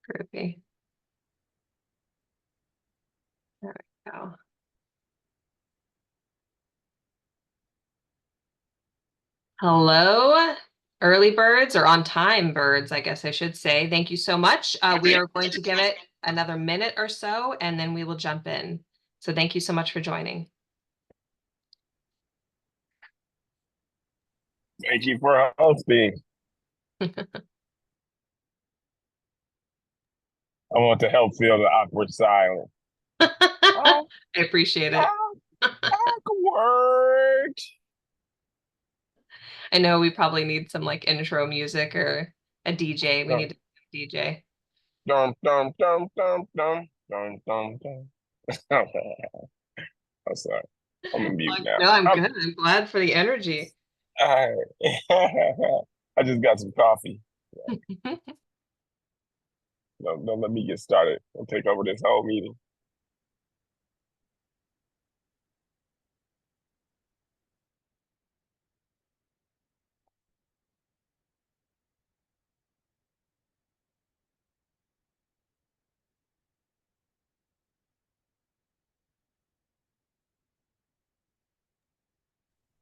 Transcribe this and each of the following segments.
Groovy. There we go. Hello, early birds or on time birds, I guess I should say. Thank you so much. We are going to give it another minute or so, and then we will jump in. So thank you so much for joining. Thank you for hosting. I want to help fill the awkward silence. Oh, I appreciate it. oh, awkward. I know we probably need some like intro music or a DJ. We Dum, need a DJ. dum, dum, dum, dum, dum, dum, dum, dum. I'm sorry. I'm in mute Like, now. no, I'm good. I'm glad for the energy. I, I just got some coffee. Don't let me get started. I'll take over this whole meeting.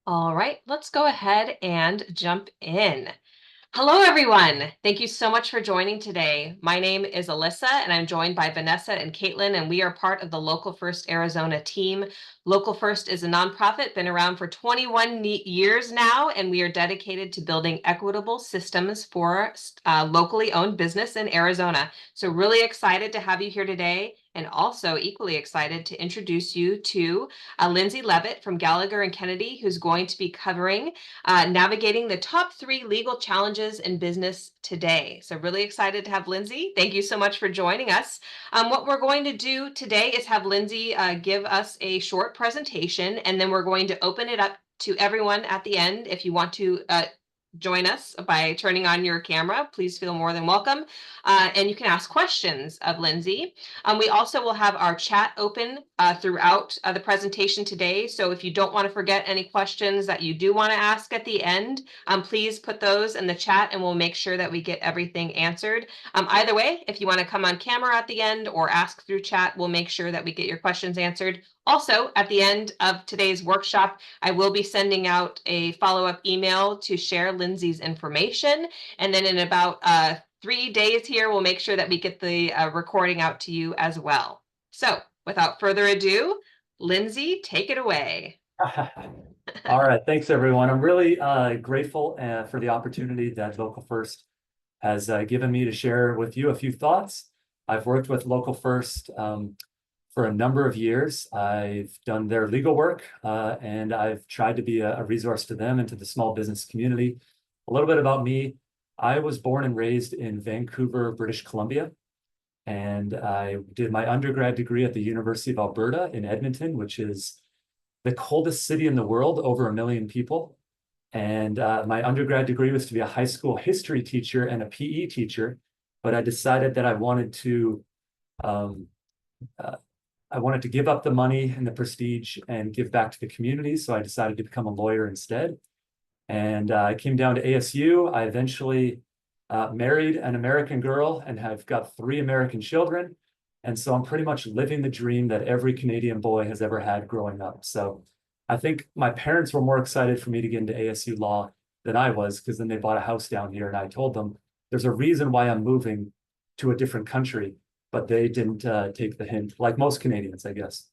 All right, let's go ahead and jump in. Hello, everyone. Thank you so much for joining today. My name is Alyssa, and I'm joined by Vanessa and Caitlin, and we are part of the Local First Arizona team. Local First is a nonprofit, been around for 21 years now, and we are dedicated to building equitable systems for locally owned business in Arizona. So really excited to have you here today, and also equally excited to introduce you to Lindsay Levitt from Gallagher and Kennedy, who's going to be covering navigating the top 3 legal challenges in business today. So really excited to have Lindsay. Thank you so much for joining us. What we're going to do today is have Lindsay give us a short presentation, and then we're going to open it up to everyone at the end. If you want to join us by turning on your camera, please feel more than welcome. And you can ask questions of Lindsay. We also will have our chat open throughout the presentation today. So if you don't want to forget any questions that you do want to ask at the end, please put those in the chat and we'll make sure that we get everything answered. Either way, if you want to come on camera at the end or ask through chat, we'll make sure that we get your questions answered. Also, at the end of today's workshop, I will be sending out a follow-up email to share Lindsay's information. And then in about 3 days here, we'll make sure that we get the recording out to you as well. So without further ado, Lindsay, take it away. All right, thanks everyone. I'm really grateful for the opportunity that Local First has given me to share with you a few thoughts. I've worked with Local First for a number of years. I've done their legal work and I've tried to be a resource to them and to the small business community. A little bit about me. I was born and raised in Vancouver, British Columbia, and I did my undergrad degree at the University of Alberta in Edmonton, which is the coldest city in the world, over 1 million people. And my undergrad degree was to be a high school history teacher and a PE teacher, but I decided that I wanted to give up the money and the prestige and give back to the community. So I decided to become a lawyer instead. And I came down to ASU. I eventually married an American girl and have got 3 American children. And so I'm pretty much living the dream that every Canadian boy has ever had growing up. So I think my parents were more excited for me to get into ASU law than I was, because then they bought a house down here and I told them there's a reason why I'm moving to a different country, but they didn't take the hint, like most Canadians, I guess.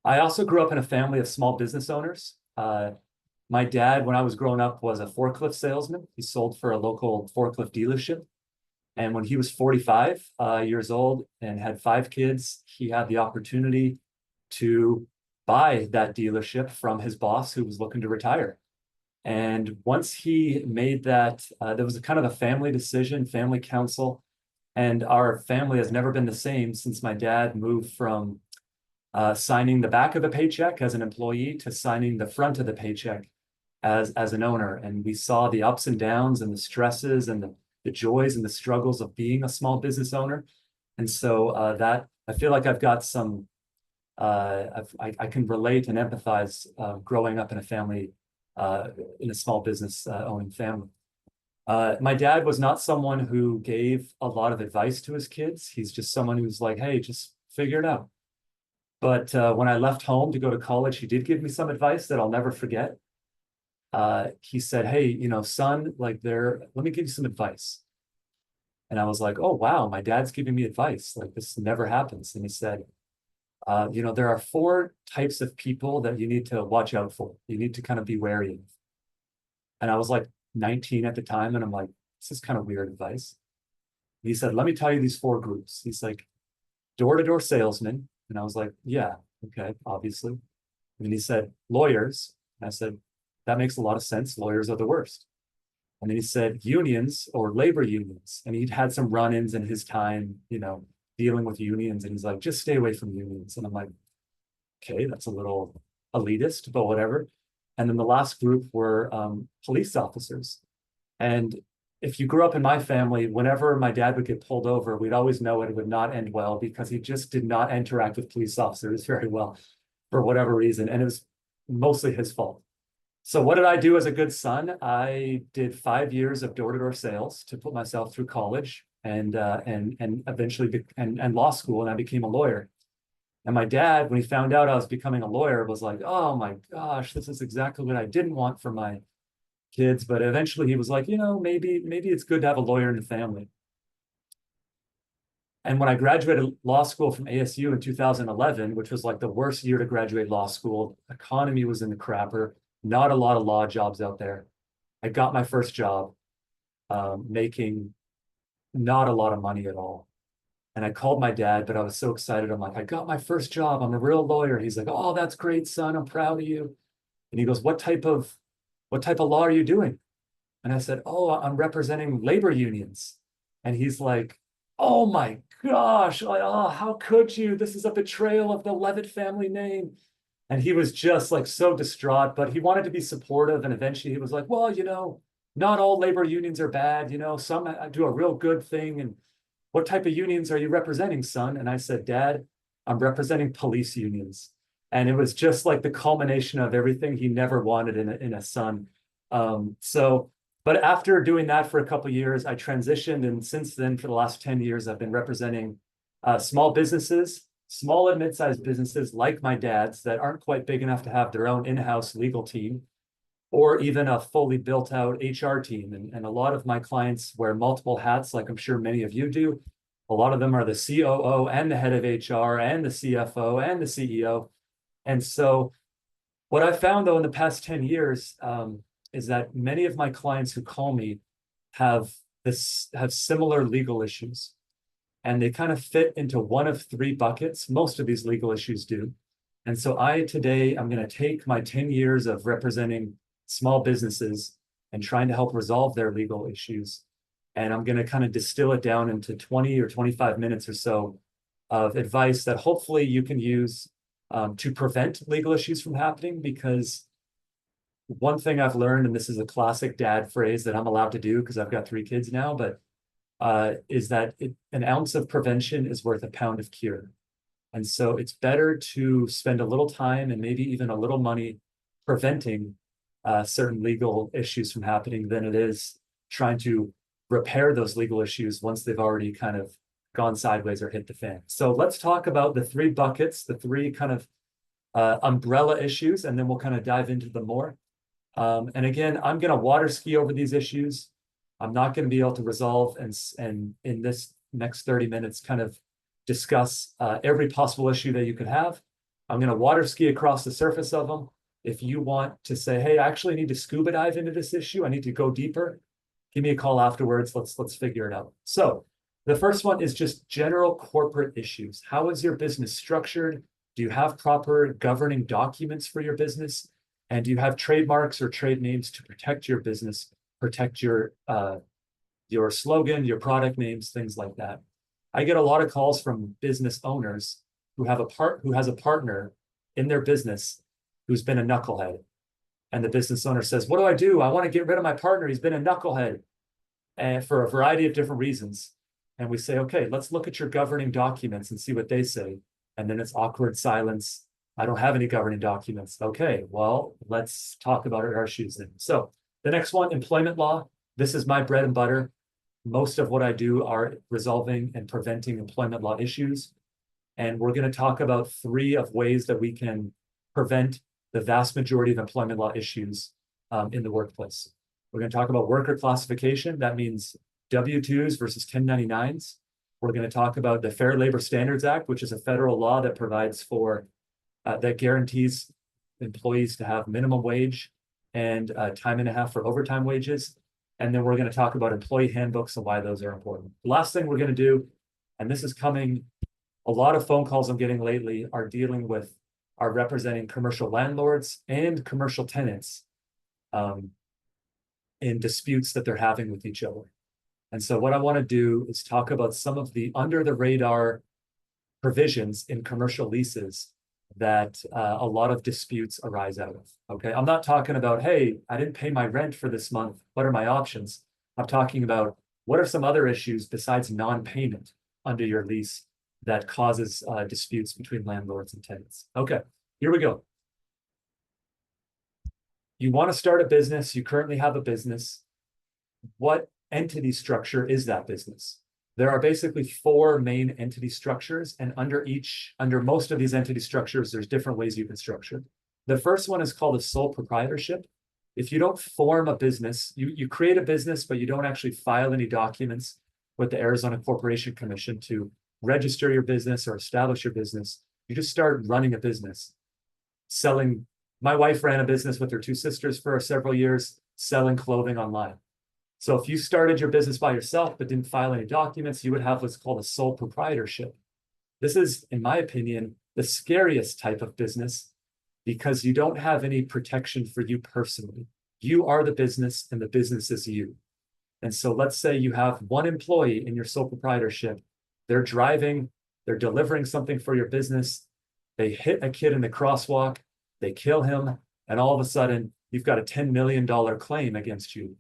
I also grew up in a family of small business owners. My dad, when I was growing up, was a forklift salesman. He sold for a local forklift dealership. And when he was 45 years old and had 5 kids, he had the opportunity to buy that dealership from his boss, who was looking to retire. And once he made that, there was a kind of a family decision, family council, and our family has never been the same since my dad moved from signing the back of the paycheck as an employee to signing the front of the paycheck as an owner. And we saw the ups and downs and the stresses and the joys and the struggles of being a small business owner. And so that I feel like I've got some, I can relate and empathize growing up in a family, in a small business owning family. My dad was not someone who gave a lot of advice to his kids. He's just someone who's like, hey, just figure it out. But when I left home to go to college, he did give me some advice that I'll never forget. He said, hey, son, let me give you some advice. And I was like, oh, wow, my dad's giving me advice. Like, this never happens. And he said, there are four types of people that you need to watch out for. You need to kind of be wary of. And I was like 19 at the time. And I'm like, this is kind of weird advice. And he said, let me tell you these four groups. He's like, door-to-door salesmen. And I was like, yeah, okay, obviously. And then he said, lawyers. And I said, that makes a lot of sense. Lawyers are the worst. And then he said, unions or labor unions. And he'd had some run-ins in his time, dealing with unions. And he's like, just stay away from unions. And I'm like, okay, that's a little elitist, but whatever. And then the last group were police officers. And if you grew up in my family, whenever my dad would get pulled over, we'd always know it would not end well because he just did not interact with police officers very well for whatever reason. And it was mostly his fault. So what did I do as a good son? I did 5 years of door-to-door sales to put myself through college and eventually and law school, and I became a lawyer. And my dad, when he found out I was becoming a lawyer, was like, oh my gosh, this is exactly what I didn't want for my kids. But eventually he was like, maybe it's good to have a lawyer in the family. And when I graduated law school from ASU in 2011, which was like the worst year to graduate law school, economy was in the crapper, not a lot of law jobs out there. I got my first job, making not a lot of money at all. And I called my dad, but I was so excited. I'm like, I got my first job. I'm a real lawyer. He's like, oh, that's great, son. I'm proud of you. And he goes, what type of law are you doing? And I said, oh, I'm representing labor unions. And he's like, oh my gosh, oh, how could you? This is a betrayal of the Levitt family name. And he was just like so distraught, but he wanted to be supportive. And eventually he was like, well, not all labor unions are bad. Some do a real good thing. And what type of unions are you representing, son? And I said, Dad, I'm representing police unions. And it was just like the culmination of everything he never wanted in a son. But after doing that for a couple of years, I transitioned. And since then, for the last 10 years, I've been representing small businesses, small and mid-sized businesses like my dad's that aren't quite big enough to have their own in-house legal team, or even a fully built out HR team. And a lot of my clients wear multiple hats, like I'm sure many of you do. A lot of them are the COO and the head of HR and the CFO and the CEO. And so what I found though in the past 10 years is that many of my clients who call me have similar legal issues. And they kind of fit into one of three buckets. Most of these legal issues do. And so today, I'm going to take my 10 years of representing small businesses and trying to help resolve their legal issues. And I'm going to kind of distill it down into 20 or 25 minutes or so of advice that hopefully you can use to prevent legal issues from happening. Because one thing I've learned, and this is a classic dad phrase that I'm allowed to do because I've got 3 kids now, but is that an ounce of prevention is worth a pound of cure. And so it's better to spend a little time and maybe even a little money preventing certain legal issues from happening than it is trying to repair those legal issues once they've already kind of gone sideways or hit the fan. So let's talk about the 3 buckets, the 3 kind of umbrella issues, and then we'll kind of dive into them more. And again, I'm going to water ski over these issues. I'm not going to be able to resolve and in this next 30 minutes kind of discuss every possible issue that you could have. I'm going to water ski across the surface of them. If you want to say, hey, I actually need to scuba dive into this issue, I need to go deeper, give me a call afterwards. Let's figure it out. So the first one is just general corporate issues. How is your business structured? Do you have proper governing documents for your business? And do you have trademarks or trade names to protect your business, protect your slogan, your product names, things like that? I get a lot of calls from business owners who has a partner in their business who's been a knucklehead. And the business owner says, what do I do? I want to get rid of my partner. He's been a knucklehead, and for a variety of different reasons. And we say, okay, let's look at your governing documents and see what they say. And then it's awkward silence. I don't have any governing documents. Okay, well, let's talk about our issues then. So the next one, employment law. This is my bread and butter. Most of what I do are resolving and preventing employment law issues. And we're going to talk about 3 of ways that we can prevent the vast majority of employment law issues in the workplace. We're going to talk about worker classification. That means W-2s versus 1099s. We're going to talk about the Fair Labor Standards Act, which is a federal law that provides for, that guarantees employees to have minimum wage and time and a half for overtime wages. And then we're going to talk about employee handbooks and why those are important. The last thing we're going to do, and this is coming, a lot of phone calls I'm getting lately are dealing with, are representing commercial landlords and commercial tenants in disputes that they're having with each other. And so what I want to do is talk about some of the under the radar provisions in commercial leases that a lot of disputes arise out of. Okay, I'm not talking about, hey, I didn't pay my rent for this month. What are my options? I'm talking about what are some other issues besides non-payment under your lease that causes disputes between landlords and tenants. Okay, here we go. You want to start a business, you currently have a business. What entity structure is that business? There are basically 4 main entity structures, and under most of these entity structures, there's different ways you can structure. The first one is called a sole proprietorship. If you don't form a business, you create a business, but you don't actually file any documents with the Arizona Corporation Commission to register your business or establish your business. You just start running a business, selling. My wife ran a business with her 2 sisters for several years, selling clothing online. So if you started your business by yourself but didn't file any documents, you would have what's called a sole proprietorship. This is, in my opinion, the scariest type of business because you don't have any protection for you personally. You are the business and the business is you. And so let's say you have 1 employee in your sole proprietorship. They're driving, they're delivering something for your business. They hit a kid in the crosswalk, they kill him, and all of a sudden you've got a $10 million claim against you.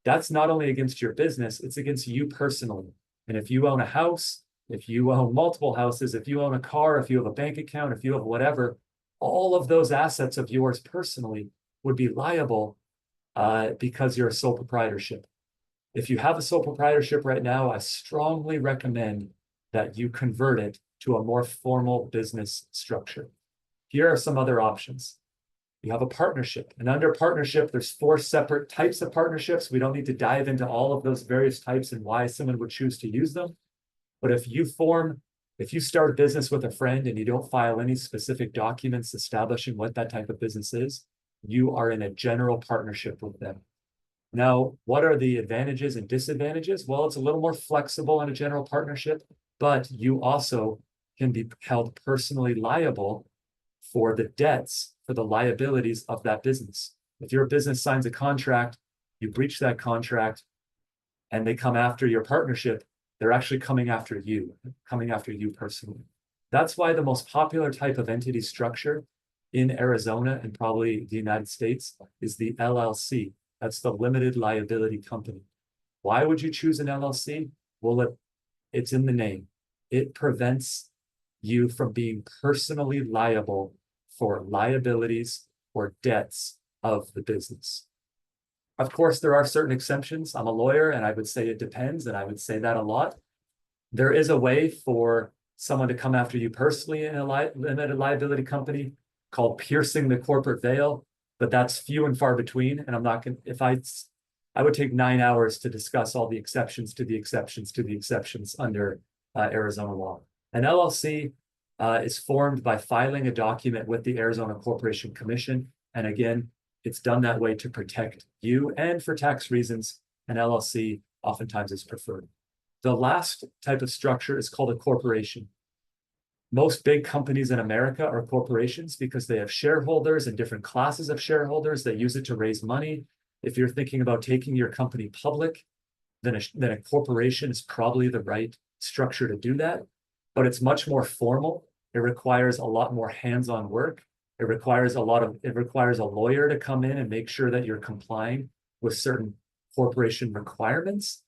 That's not only against your business, it's against you personally. And if you own a house, if you own multiple houses, if you own a car, if you have a bank account, if you have whatever, all of those assets of yours personally would be liable because you're a sole proprietorship. If you have a sole proprietorship right now, I strongly recommend that you convert it to a more formal business structure. Here are some other options. You have a partnership, and under partnership, there's 4 separate types of partnerships. We don't need to dive into all of those various types and why someone would choose to use them. But if you start a business with a friend and you don't file any specific documents establishing what that type of business is, you are in a general partnership with them. Now, what are the advantages and disadvantages? Well, it's a little more flexible in a general partnership, but you also can be held personally liable for the debts, for the liabilities of that business. If your business signs a contract, you breach that contract, and they come after your partnership, they're actually coming after you personally. That's why the most popular type of entity structure in Arizona and probably the United States is the LLC. That's the limited liability company. Why would you choose an LLC? Well, it's in the name. It prevents you from being personally liable for liabilities or debts of the business. Of course, there are certain exceptions. I'm a lawyer, and I would say it depends, and I would say that a lot. There is a way for someone to come after you personally in a limited liability company called piercing the corporate veil, but that's few and far between. And I'm not going to, I would take 9 hours to discuss all the exceptions to the exceptions to the exceptions under Arizona law. An LLC is formed by filing a document with the Arizona Corporation Commission. And again, it's done that way to protect you, and for tax reasons, an LLC oftentimes is preferred. The last type of structure is called a corporation. Most big companies in America are corporations because they have shareholders and different classes of shareholders that use it to raise money. If you're thinking about taking your company public, then a corporation is probably the right structure to do that. But it's much more formal. It requires a lot more hands-on work. It requires a lawyer to come in and make sure that you're complying with certain corporation requirements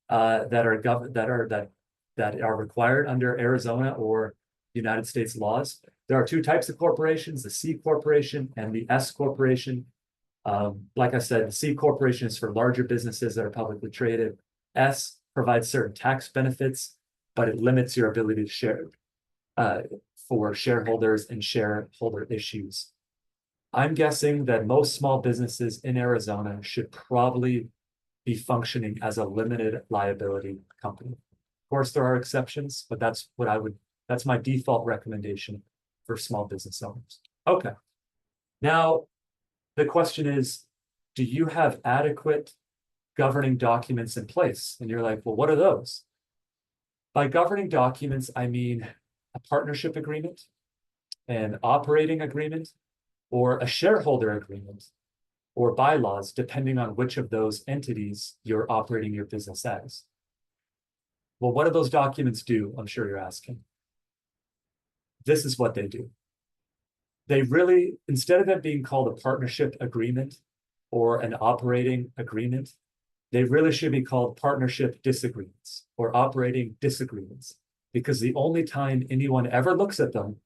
that are required under Arizona or United States laws. There are 2 types of corporations: the C corporation and the S corporation. Like I said, the C corporation is for larger businesses that are publicly traded. S provides certain tax benefits, but it limits your ability to share for shareholders and shareholder issues. I'm guessing that most small businesses in Arizona should probably be functioning as a limited liability company. Of course, there are exceptions, but that's my default recommendation for small business owners. Okay. Now, the question is, do you have adequate governing documents in place? And you're like, well, what are those? By governing documents, I mean a partnership agreement, an operating agreement, or a shareholder agreement, or bylaws, depending on which of those entities you're operating your business as. Well, what do those documents do? I'm sure you're asking. This is what they do. They really, instead of it being called a partnership agreement or an operating agreement, they really should be called partnership disagreements or operating disagreements, because the only time anyone ever looks at them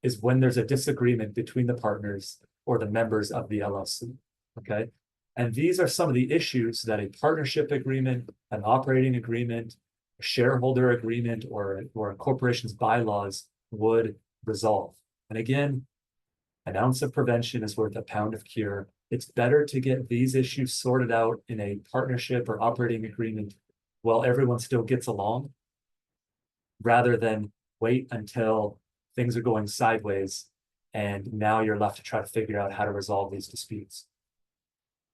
is when there's a disagreement between the partners or the members of the LLC, okay? And these are some of the issues that a partnership agreement, an operating agreement, a shareholder agreement, or a corporation's bylaws would resolve. And again, an ounce of prevention is worth a pound of cure. It's better to get these issues sorted out in a partnership or operating agreement while everyone still gets along, rather than wait until things are going sideways and now you're left to try to figure out how to resolve these disputes.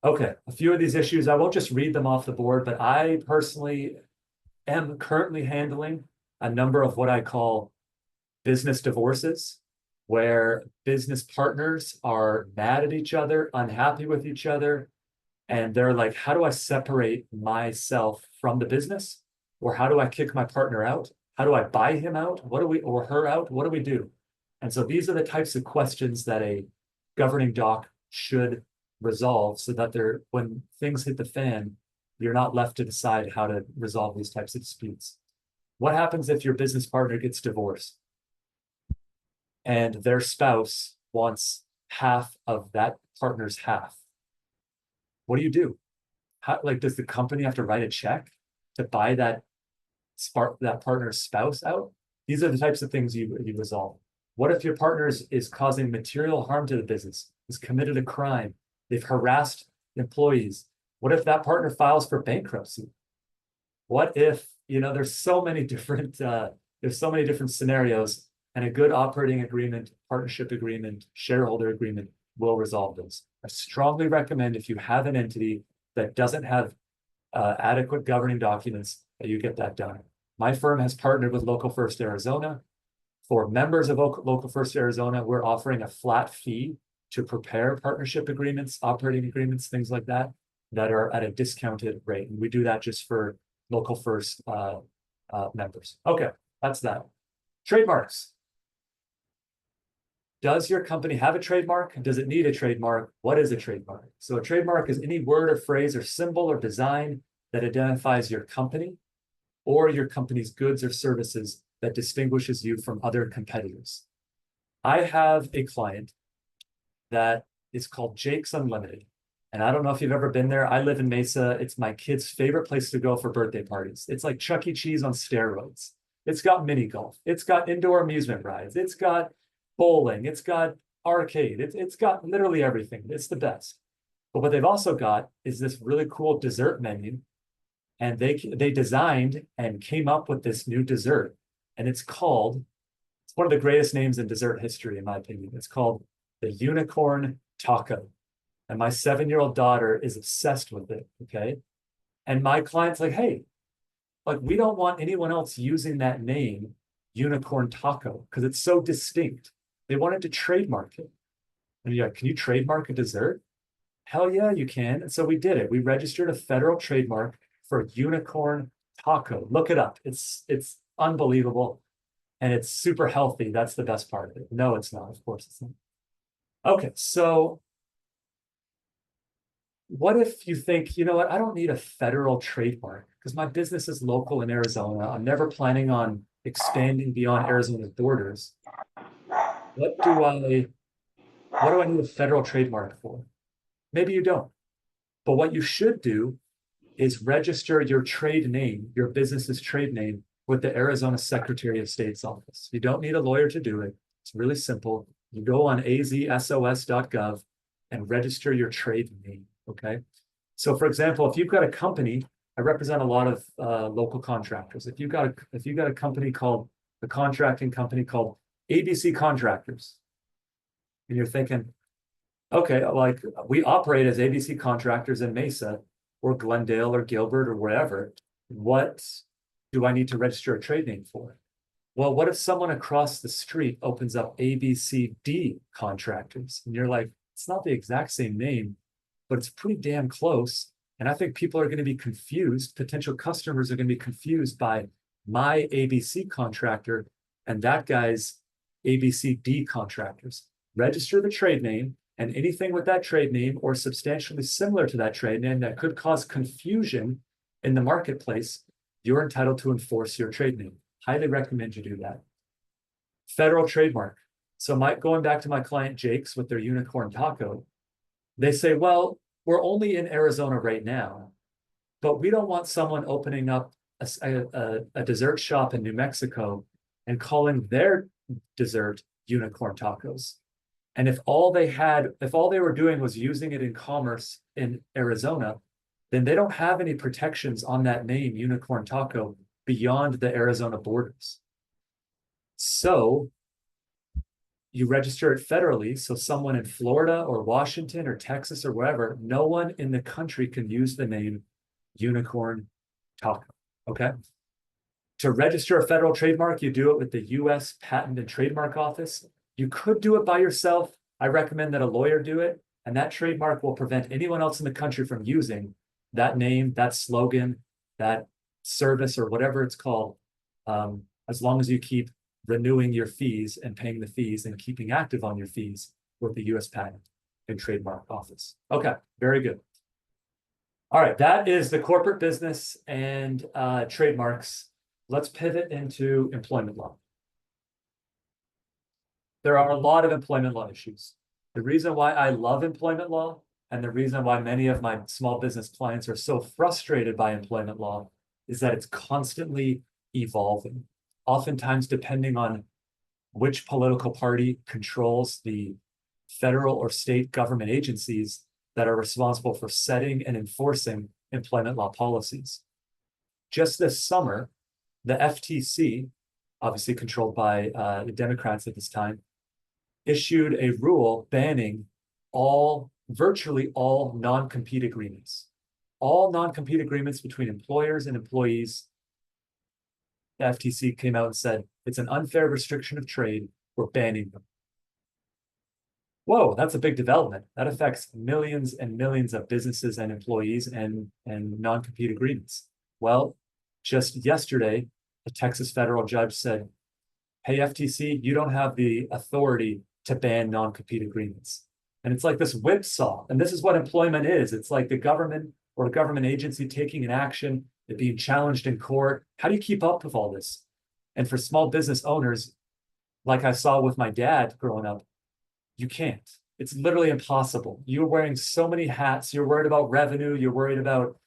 Okay, a few of these issues, I won't just read them off the board, but I personally am currently handling a number of what I call business divorces, where business partners are mad at each other, unhappy with each other, and they're like, how do I separate myself from the business? Or how do I kick my partner out? How do I buy him out? Or her out? What do we do? And so these are the types of questions that a governing doc should resolve, so that when things hit the fan, you're not left to decide how to resolve these types of disputes. What happens if your business partner gets divorced and their spouse wants half of that partner's half? What do you do? Does the company have to write a check to buy that partner's spouse out? These are the types of things you resolve. What if your partner is causing material harm to the business, has committed a crime, they've harassed employees? What if that partner files for bankruptcy? What if, there's so many different scenarios, and a good operating agreement, partnership agreement, shareholder agreement will resolve those. I strongly recommend, if you have an entity that doesn't have adequate governing documents, that you get that done. My firm has partnered with Local First Arizona. For members of Local First Arizona, we're offering a flat fee to prepare partnership agreements, operating agreements, things like that are at a discounted rate. And we do that just for Local First members. Okay, that's that. Trademarks. Does your company have a trademark? Does it need a trademark? What is a trademark? So a trademark is any word or phrase or symbol or design that identifies your company or your company's goods or services that distinguishes you from other competitors. I have a client that is called Jake's Unlimited. And I don't know if you've ever been there. I live in Mesa. It's my kid's favorite place to go for birthday parties. It's like Chuck E. Cheese on steroids. It's got mini golf. It's got indoor amusement rides. It's got bowling. It's got arcade. It's got literally everything. It's the best. But what they've also got is this really cool dessert menu. And they designed and came up with this new dessert. And it's one of the greatest names in dessert history, in my opinion. It's called the Unicorn Taco. And my 7-year-old daughter is obsessed with it, okay? And my client's like, hey, we don't want anyone else using that name, Unicorn Taco, because it's so distinct. They wanted to trademark it. And you're like, can you trademark a dessert? Hell yeah, you can. And so we did it. We registered a federal trademark for Unicorn Taco. Look it up. It's unbelievable. And it's super healthy. That's the best part of it. No, it's not. Of course it's not. Okay, so what if you think, you know what, I don't need a federal trademark because my business is local in Arizona. I'm never planning on expanding beyond Arizona's borders. What do I need a federal trademark for? Maybe you don't. But what you should do is register your trade name, your business's trade name, with the Arizona Secretary of State's office. You don't need a lawyer to do it. It's really simple. You go on azsos.gov and register your trade name, okay? So for example, if you've got a company, I represent a lot of local contractors. If you've got a company called, a contracting company called ABC Contractors, and you're thinking, okay, like we operate as ABC Contractors in Mesa or Glendale or Gilbert or wherever, what do I need to register a trade name for? Well, what if someone across the street opens up ABCD Contractors? And you're like, it's not the exact same name, but it's pretty damn close. And I think people are going to be confused. Potential customers are going to be confused by my ABC contractor and that guy's ABCD Contractors. Register the trade name, and anything with that trade name or substantially similar to that trade name that could cause confusion in the marketplace, you're entitled to enforce your trade name. Highly recommend you do that. Federal trademark. So going back to my client Jake's with their unicorn taco, they say, well, we're only in Arizona right now, but we don't want someone opening up a dessert shop in New Mexico and calling their dessert unicorn tacos. And if all they were doing was using it in commerce in Arizona, then they don't have any protections on that name, unicorn taco, beyond the Arizona borders. So you register it federally, so someone in Florida or Washington or Texas or wherever, no one in the country can use the name unicorn taco, okay? To register a federal trademark, you do it with the US Patent and Trademark Office. You could do it by yourself. I recommend that a lawyer do it, and that trademark will prevent anyone else in the country from using that name, that slogan, that service, or whatever it's called, as long as you keep renewing your fees and paying the fees and keeping active on your fees with the US Patent and Trademark Office. Okay, very good. All right, that is the corporate business and trademarks. Let's pivot into employment law. There are a lot of employment law issues. The reason why I love employment law and the reason why many of my small business clients are so frustrated by employment law is that it's constantly evolving. Oftentimes, depending on which political party controls the federal or state government agencies that are responsible for setting and enforcing employment law policies. Just this summer, the FTC, obviously controlled by the Democrats at this time, issued a rule banning virtually all non-compete agreements. All non-compete agreements between employers and employees. The FTC came out and said, it's an unfair restriction of trade, we're banning them. Whoa, that's a big development. That affects millions and millions of businesses and employees and non-compete agreements. Well, just yesterday, a Texas federal judge said, hey, FTC, you don't have the authority to ban non-compete agreements. And it's like this whipsaw. And this is what employment is. It's like the government or a government agency taking an action, it being challenged in court. How do you keep up with all this? And for small business owners, like I saw with my dad growing up, you can't. It's literally impossible. You're wearing so many hats. You're worried about revenue. You're worried about,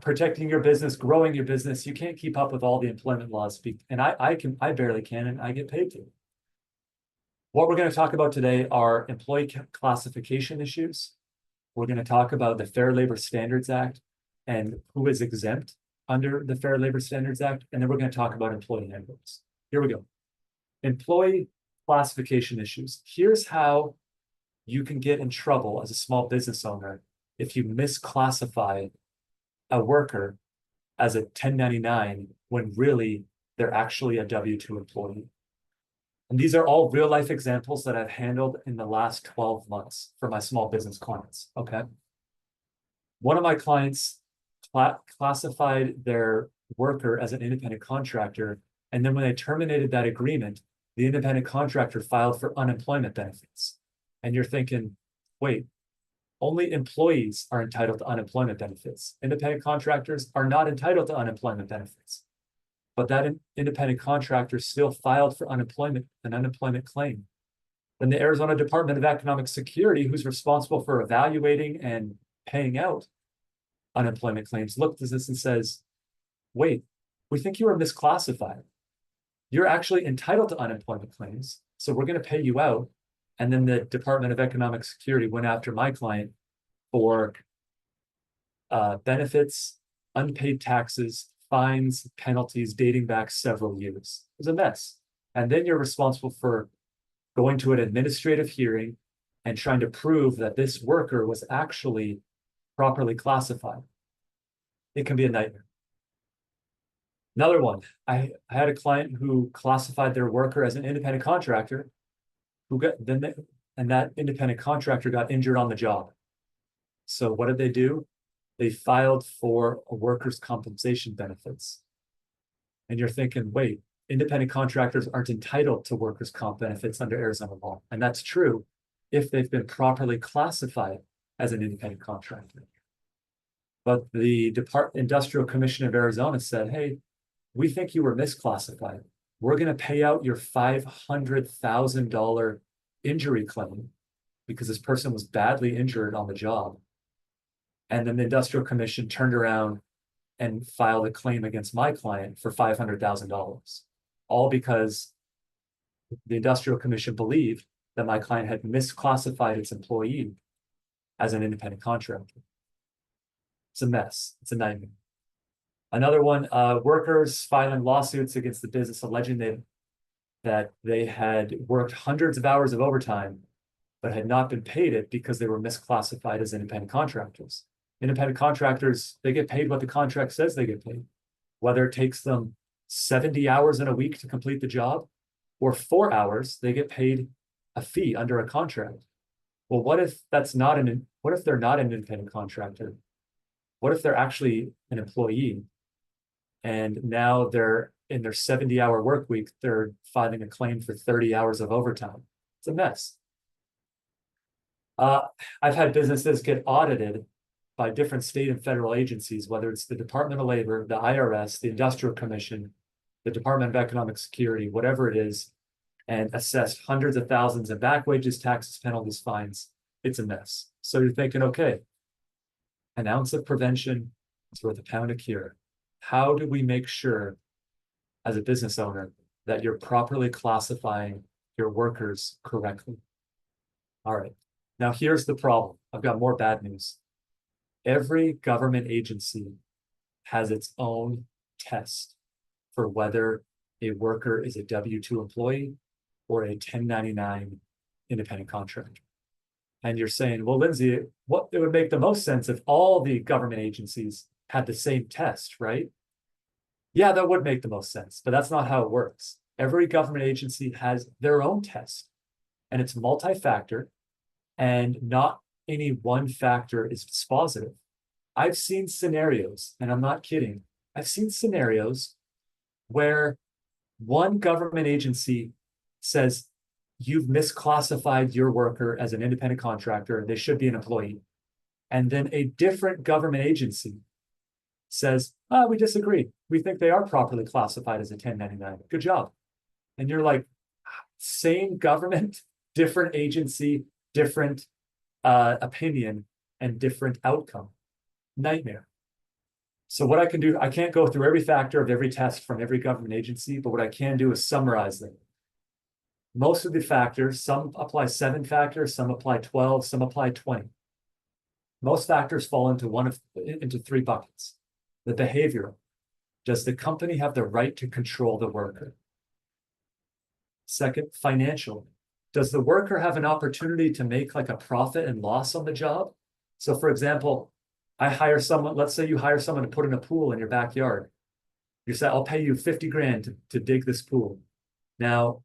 protecting your business, growing your business. You can't keep up with all the employment laws. And I barely can, and I get paid to. What we're going to talk about today are employee classification issues. We're going to talk about the Fair Labor Standards Act and who is exempt under the Fair Labor Standards Act. And then we're going to talk about employee handbooks. Here we go. Employee classification issues. Here's how you can get in trouble as a small business owner if you misclassify a worker as a 1099 when really they're actually a W-2 employee. And these are all real life examples that I've handled in the last 12 months for my small business clients, okay? One of my clients classified their worker as an independent contractor, and then when they terminated that agreement, the independent contractor filed for unemployment benefits. And you're thinking, wait, only employees are entitled to unemployment benefits. Independent contractors are not entitled to unemployment benefits. But that independent contractor still filed for an unemployment claim. Then the Arizona Department of Economic Security, who's responsible for evaluating and paying out unemployment claims, looked at this and says, wait, we think you were misclassified. You're actually entitled to unemployment claims, so we're going to pay you out. And then the Department of Economic Security went after my client for benefits, unpaid taxes, fines, penalties dating back several years. It was a mess. And then you're responsible for going to an administrative hearing and trying to prove that this worker was actually properly classified. It can be a nightmare. Another one, I had a client who classified their worker as an independent contractor, and that independent contractor got injured on the job. So what did they do? They filed for a workers' compensation benefits. And you're thinking, wait, independent contractors aren't entitled to workers' comp benefits under Arizona law. And that's true if they've been properly classified as an independent contractor. But the Industrial Commission of Arizona said, hey, we think you were misclassified. We're going to pay out your $500,000 injury claim because this person was badly injured on the job. And then the Industrial Commission turned around and filed a claim against my client for $500,000, all because the Industrial Commission believed that my client had misclassified its employee as an independent contractor. It's a mess. It's a nightmare. Another one, workers filing lawsuits against the business alleging that they had worked hundreds of hours of overtime, but had not been paid it because they were misclassified as independent contractors. Independent contractors, they get paid what the contract says they get paid, whether it takes them 70 hours in a week to complete the job or 4 hours, they get paid a fee under a contract. Well, what if they're not an independent contractor? What if they're actually an employee and now they're in their 70-hour work week, they're filing a claim for 30 hours of overtime? It's a mess. I've had businesses get audited by different state and federal agencies, whether it's the Department of Labor, the IRS, the Industrial Commission, the Department of Economic Security, whatever it is, and assessed hundreds of thousands in back wages, taxes, penalties, fines. It's a mess. So you're thinking, okay, an ounce of prevention is worth a pound of cure. How do we make sure as a business owner that you're properly classifying your workers correctly? All right, now here's the problem. I've got more bad news. Every government agency has its own test for whether a worker is a W-2 employee or a 1099 independent contractor. And you're saying, well, Lindsay, it would make the most sense if all the government agencies had the same test, right? Yeah, that would make the most sense, but that's not how it works. Every government agency has their own test, and it's multi-factor, and not any one factor is dispositive. I've seen scenarios, and I'm not kidding, I've seen scenarios where one government agency says, you've misclassified your worker as an independent contractor, they should be an employee. And then a different government agency says, we disagree. We think they are properly classified as a 1099. Good job. And you're like, same government, different agency, different opinion, and different outcome. Nightmare. So what I can do, I can't go through every factor of every test from every government agency, but what I can do is summarize them. Most of the factors, some apply 7 factors, some apply 12, some apply 20. Most factors fall into 3 buckets. The behavioral. Does the company have the right to control the worker? Second, financial. Does the worker have an opportunity to make like a profit and loss on the job? So for example, I hire someone, let's say you hire someone to put in a pool in your backyard. You say, I'll pay you 50 grand to dig this pool. Now,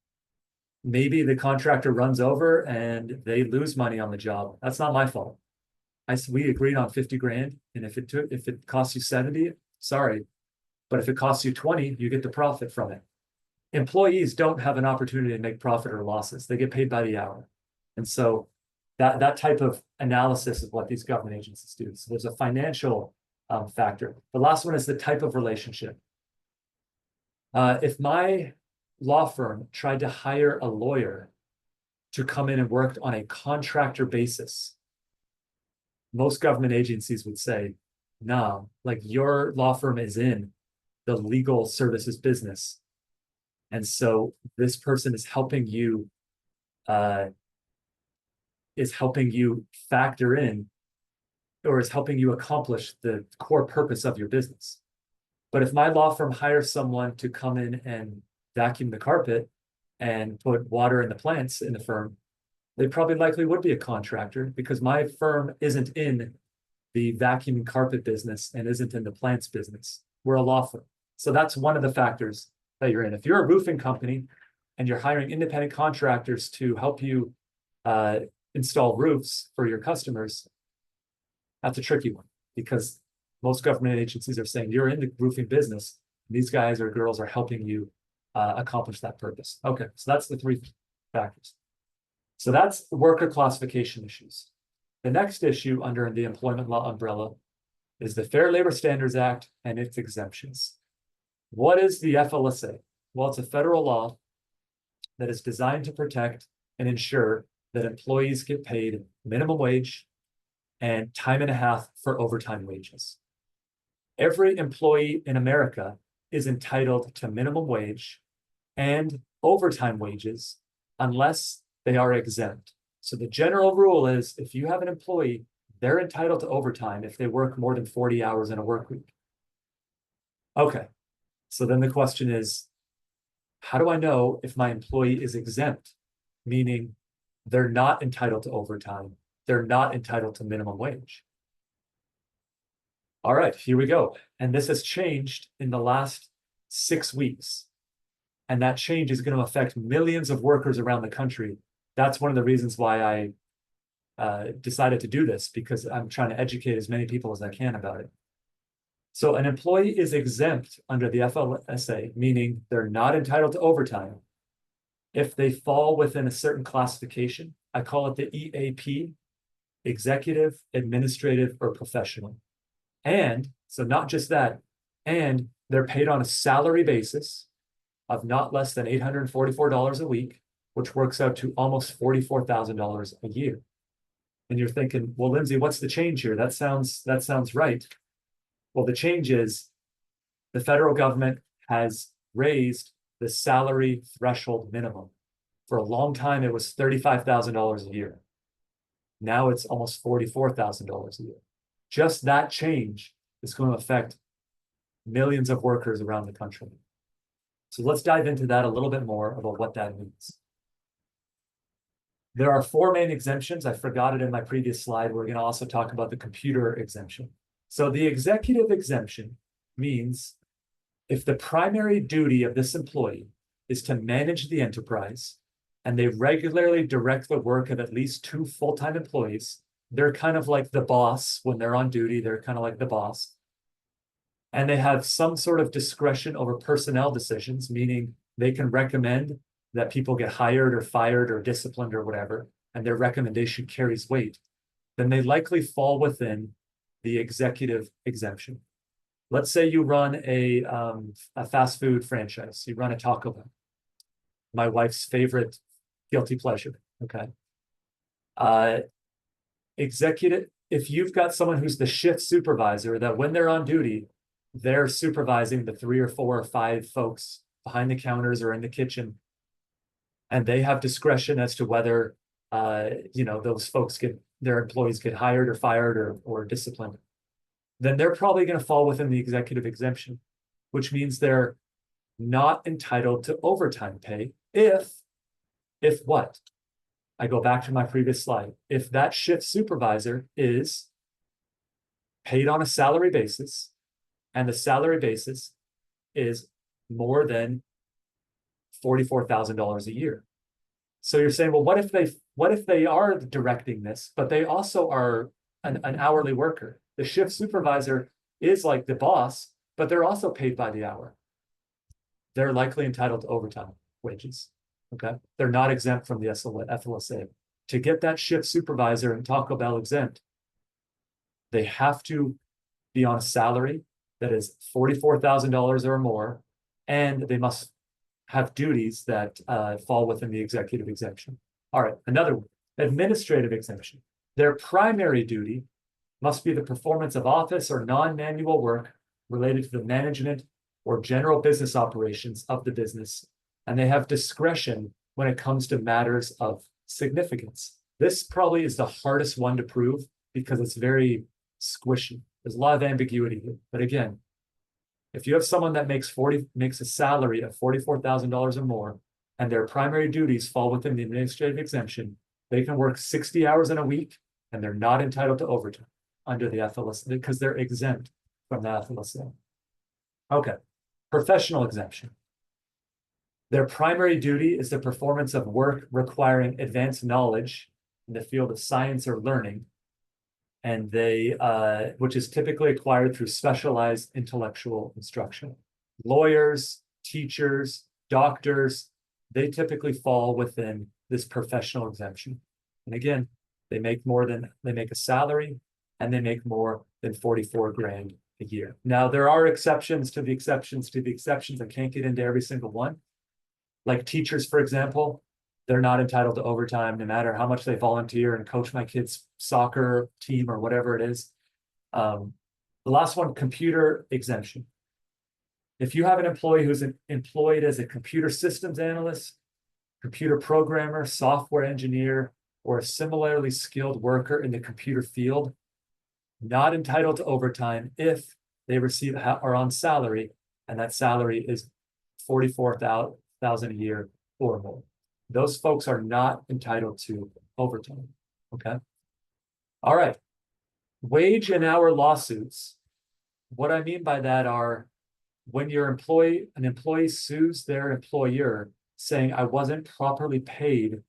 maybe the contractor runs over and they lose money on the job. That's not my fault. We agreed on 50 grand. And if it costs you 70, sorry. But if it costs you 20, you get the profit from it. Employees don't have an opportunity to make profit or losses. They get paid by the hour. And so that type of analysis is what these government agencies do. So there's a financial factor. The last one is the type of relationship. If my law firm tried to hire a lawyer to come in and work on a contractor basis, most government agencies would say, no, like your law firm is in the legal services business. And so this person is helping you factor in, or is helping you accomplish the core purpose of your business. But if my law firm hires someone to come in and vacuum the carpet and put water in the plants in the firm, they probably likely would be a contractor, because my firm isn't in the vacuum carpet business and isn't in the plants business. We're a law firm. So that's one of the factors that you're in. If you're a roofing company and you're hiring independent contractors to help you install roofs for your customers, that's a tricky one, because most government agencies are saying you're in the roofing business. And these guys or girls are helping you accomplish that purpose. Okay, so that's the three factors. So that's worker classification issues. The next issue under the employment law umbrella is the Fair Labor Standards Act and its exemptions. What is the FLSA? Well, it's a federal law that is designed to protect and ensure that employees get paid minimum wage and time and a half for overtime wages. Every employee in America is entitled to minimum wage and overtime wages unless they are exempt. So the general rule is, if you have an employee, they're entitled to overtime if they work more than 40 hours in a work week. Okay, so then the question is, how do I know if my employee is exempt? Meaning they're not entitled to overtime. They're not entitled to minimum wage. All right, here we go. And this has changed in the last 6 weeks. And that change is going to affect millions of workers around the country. That's one of the reasons why I decided to do this, because I'm trying to educate as many people as I can about it. So an employee is exempt under the FLSA, meaning they're not entitled to overtime, if they fall within a certain classification. I call it the EAP, executive, administrative, or professional. And so not just that, and they're paid on a salary basis of not less than $844 a week, which works out to almost $44,000 a year. And you're thinking, well, Lindsay, what's the change here? That sounds right. Well, the change is the federal government has raised the salary threshold minimum. For a long time, it was $35,000 a year. Now it's almost $44,000 a year. Just that change is going to affect millions of workers around the country. So let's dive into that a little bit more about what that means. There are 4 main exemptions. I forgot it in my previous slide. We're going to also talk about the computer exemption. So the executive exemption means if the primary duty of this employee is to manage the enterprise, and they regularly direct the work of at least 2 full-time employees, they're kind of like the boss when they're on duty. They're kind of like the boss. And they have some sort of discretion over personnel decisions, meaning they can recommend that people get hired or fired or disciplined or whatever, and their recommendation carries weight, then they likely fall within the executive exemption. Let's say you run a fast food franchise. You run a Taco Bell. My wife's favorite guilty pleasure, okay? Executive, if you've got someone who's the shift supervisor, that when they're on duty, they're supervising the 3 or 4 or 5 folks behind the counters or in the kitchen, and they have discretion as to whether those folks their employees get hired or fired or disciplined, then they're probably going to fall within the executive exemption, which means they're not entitled to overtime pay if what? I go back to my previous slide. If that shift supervisor is paid on a salary basis, and the salary basis is more than $44,000 a year. So you're saying, well, what if they are directing this, but they also are an hourly worker? The shift supervisor is like the boss, but they're also paid by the hour. They're likely entitled to overtime wages. Okay, they're not exempt from the FLSA. To get that shift supervisor and Taco Bell exempt, they have to be on a salary that is $44,000 or more, and they must have duties that fall within the executive exemption. All right, another one, administrative exemption. Their primary duty must be the performance of office or non-manual work related to the management or general business operations of the business, and they have discretion when it comes to matters of significance. This probably is the hardest one to prove because it's very squishy. There's a lot of ambiguity here. But again, if you have someone that makes a salary of $44,000 or more, and their primary duties fall within the administrative exemption, they can work 60 hours in a week, and they're not entitled to overtime under the FLSA because they're exempt from the FLSA. Okay, professional exemption. Their primary duty is the performance of work requiring advanced knowledge in the field of science or learning, and which is typically acquired through specialized intellectual instruction. Lawyers, teachers, doctors, they typically fall within this professional exemption. And again, they make a salary and they make more than 44 grand a year. Now, there are exceptions to the exceptions to the exceptions. I can't get into every single one. Like teachers, for example, they're not entitled to overtime no matter how much they volunteer and coach my kids' soccer team or whatever it is. The last one, computer exemption. If you have an employee who's employed as a computer systems analyst, computer programmer, software engineer, or a similarly skilled worker in the computer field, not entitled to overtime if they are on salary, and that salary is $44,000 a year or more. Those folks are not entitled to overtime. Okay. All right. Wage and hour lawsuits. What I mean by that are when an employee sues their employer saying, I wasn't properly paid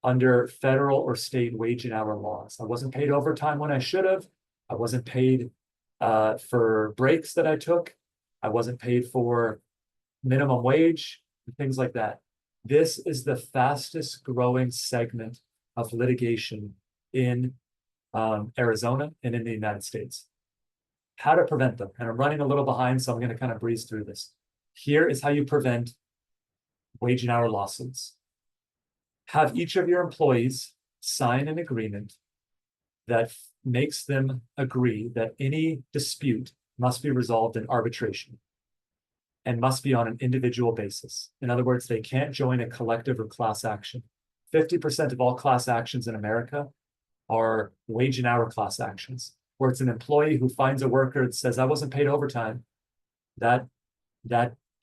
under federal or state wage and hour laws. I wasn't paid overtime when I should have. I wasn't paid for breaks that I took. I wasn't paid for minimum wage, and things like that. This is the fastest growing segment of litigation in Arizona and in the United States. How to prevent them. And I'm running a little behind, so I'm going to kind of breeze through this. Here is how you prevent wage and hour lawsuits. Have each of your employees sign an agreement that makes them agree that any dispute must be resolved in arbitration and must be on an individual basis. In other words, they can't join a collective or class action. 50% of all class actions in America are wage and hour class actions, where it's an employee who finds a worker that says, I wasn't paid overtime. That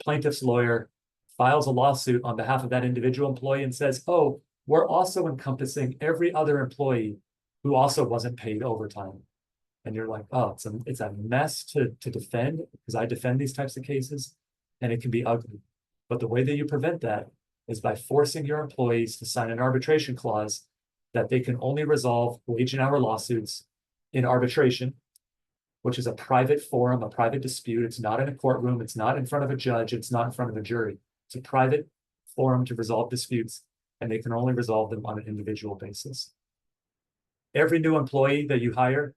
plaintiff's lawyer files a lawsuit on behalf of that individual employee and says, oh, we're also encompassing every other employee who also wasn't paid overtime. And you're like, oh, it's a mess to defend, because I defend these types of cases, and it can be ugly. But the way that you prevent that is by forcing your employees to sign an arbitration clause that they can only resolve wage and hour lawsuits in arbitration, which is a private forum, a private dispute. It's not in a courtroom. It's not in front of a judge. It's not in front of a jury. It's a private forum to resolve disputes, and they can only resolve them on an individual basis. Every new employee that you hire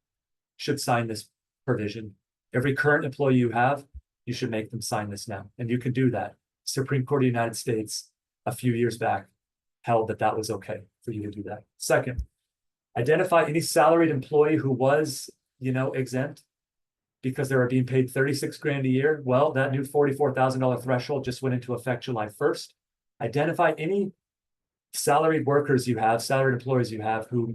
should sign this provision. Every current employee you have, you should make them sign this now. And you can do that. Supreme Court of the United States, a few years back, held that was okay for you to do that. Second, identify any salaried employee who was, exempt because they were being paid 36 grand a year. Well, that new $44,000 threshold just went into effect July 1st. Identify any salaried workers you have, salaried employees you have who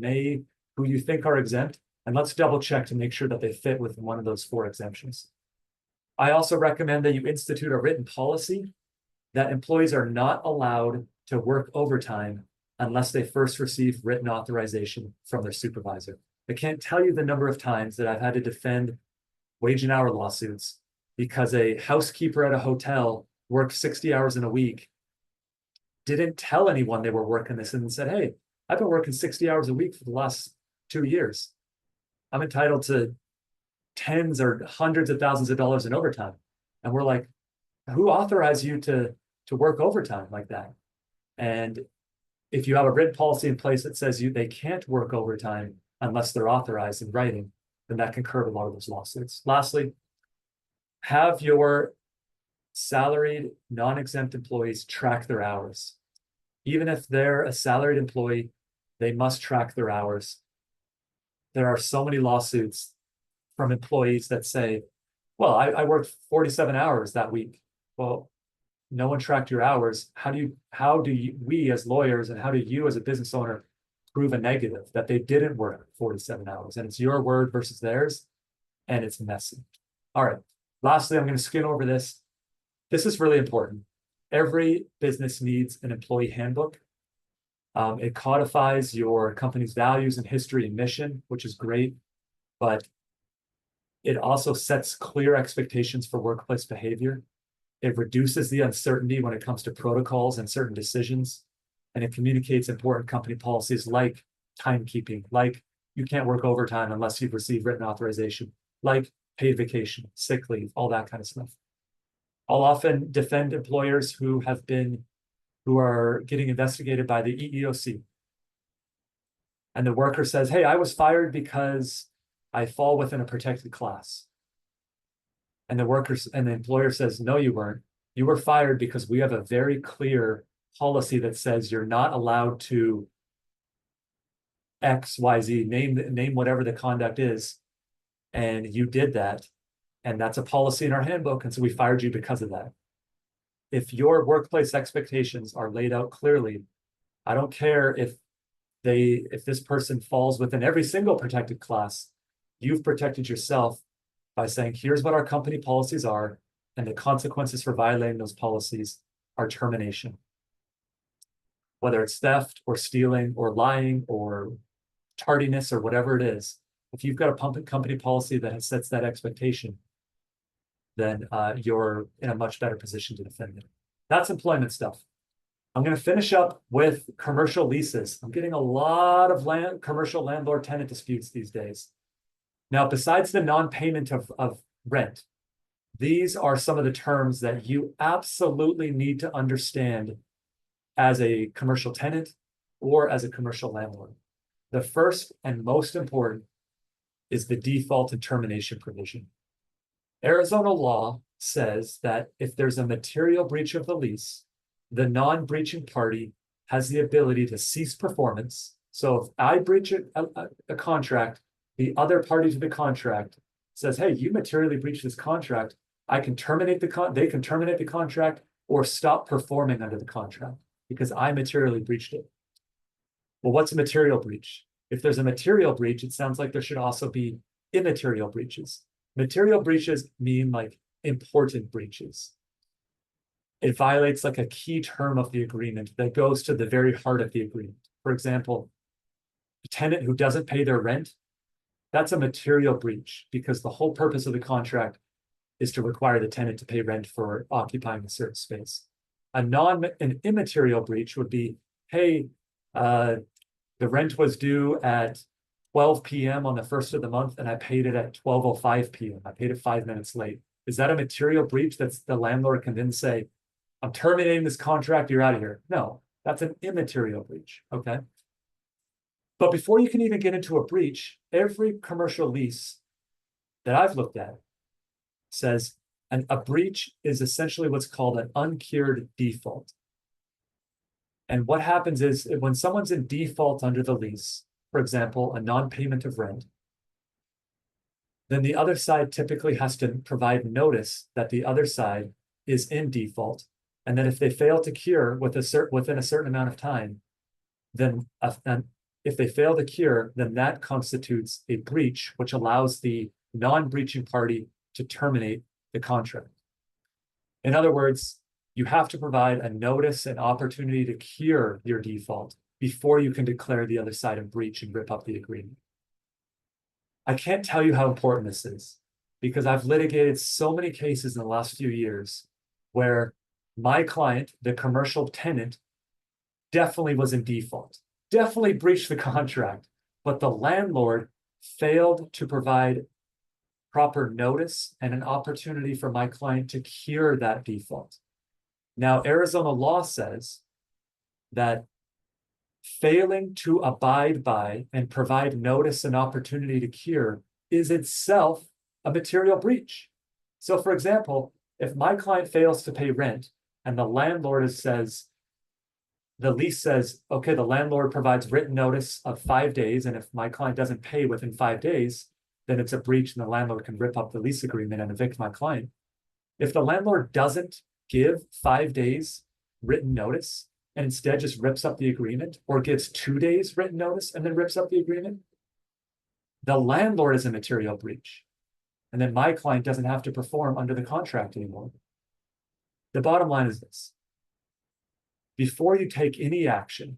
you think are exempt, and let's double check to make sure that they fit within one of those 4 exemptions. I also recommend that you institute a written policy that employees are not allowed to work overtime unless they first receive written authorization from their supervisor. I can't tell you the number of times that I've had to defend wage and hour lawsuits because a housekeeper at a hotel worked 60 hours in a week, didn't tell anyone they were working this, and said, hey, I've been working 60 hours a week for the last 2 years. I'm entitled to tens or hundreds of thousands of dollars in overtime. And we're like, who authorized you to work overtime like that? And if you have a written policy in place that says they can't work overtime unless they're authorized in writing, then that can curb a lot of those lawsuits. Lastly, have your salaried, non-exempt employees track their hours. Even if they're a salaried employee, they must track their hours. There are so many lawsuits from employees that say, well, I worked 47 hours that week. Well, no one tracked your hours. We as lawyers and how do you as a business owner prove a negative that they didn't work 47 hours? And it's your word versus theirs, and it's messy. All right. Lastly, I'm going to skim over this. This is really important. Every business needs an employee handbook. It codifies your company's values and history and mission, which is great, but it also sets clear expectations for workplace behavior. It reduces the uncertainty when it comes to protocols and certain decisions, and it communicates important company policies like timekeeping, like you can't work overtime unless you've received written authorization, like paid vacation, sick leave, all that kind of stuff. I'll often defend employers who are getting investigated by the EEOC. And the worker says, hey, I was fired because I fall within a protected class. And the employer says, no, you weren't. You were fired because we have a very clear policy that says you're not allowed to X, Y, Z, name whatever the conduct is. And you did that. And that's a policy in our handbook. And so we fired you because of that. If your workplace expectations are laid out clearly, I don't care if this person falls within every single protected class, you've protected yourself by saying, here's what our company policies are, and the consequences for violating those policies are termination. Whether it's theft or stealing or lying or tardiness or whatever it is, if you've got a company policy that sets that expectation, then you're in a much better position to defend it. That's employment stuff. I'm going to finish up with commercial leases. I'm getting a lot of commercial landlord-tenant disputes these days. Now, besides the non-payment of rent, these are some of the terms that you absolutely need to understand as a commercial tenant or as a commercial landlord. The first and most important is the default and termination provision. Arizona law says that if there's a material breach of the lease, the non-breaching party has the ability to cease performance. So if I breach a contract, the other party to the contract says, hey, you materially breached this contract. They can terminate the contract or stop performing under the contract because I materially breached it. Well, what's a material breach? If there's a material breach, it sounds like there should also be immaterial breaches. Material breaches mean like important breaches. It violates like a key term of the agreement that goes to the very heart of the agreement. For example, a tenant who doesn't pay their rent, that's a material breach because the whole purpose of the contract is to require the tenant to pay rent for occupying a certain space. An immaterial breach would be, hey, the rent was due at 12 p.m. on the first of the month and I paid it at 12:05 p.m. I paid it 5 minutes late. Is that a material breach that's the landlord can then say, I'm terminating this contract, you're out of here? No, that's an immaterial breach, okay? But before you can even get into a breach, every commercial lease that I've looked at says a breach is essentially what's called an uncured default. And what happens is when someone's in default under the lease, for example, a non-payment of rent, then the other side typically has to provide notice that the other side is in default. And then if they fail to cure within a certain amount of time, then if they fail to cure, then that constitutes a breach, which allows the non-breaching party to terminate the contract. In other words, you have to provide a notice and opportunity to cure your default before you can declare the other side a breach and rip up the agreement. I can't tell you how important this is because I've litigated so many cases in the last few years where my client, the commercial tenant, definitely was in default, definitely breached the contract, but the landlord failed to provide proper notice and an opportunity for my client to cure that default. Now, Arizona law says that failing to abide by and provide notice and opportunity to cure is itself a material breach. So, for example, if my client fails to pay rent and the landlord says, the lease says, okay, the landlord provides written notice of 5 days, and if my client doesn't pay within 5 days, then it's a breach and the landlord can rip up the lease agreement and evict my client. If the landlord doesn't give 5 days written notice and instead just rips up the agreement, or gives 2 days written notice and then rips up the agreement, the landlord is a material breach. And then my client doesn't have to perform under the contract anymore. The bottom line is this: before you take any action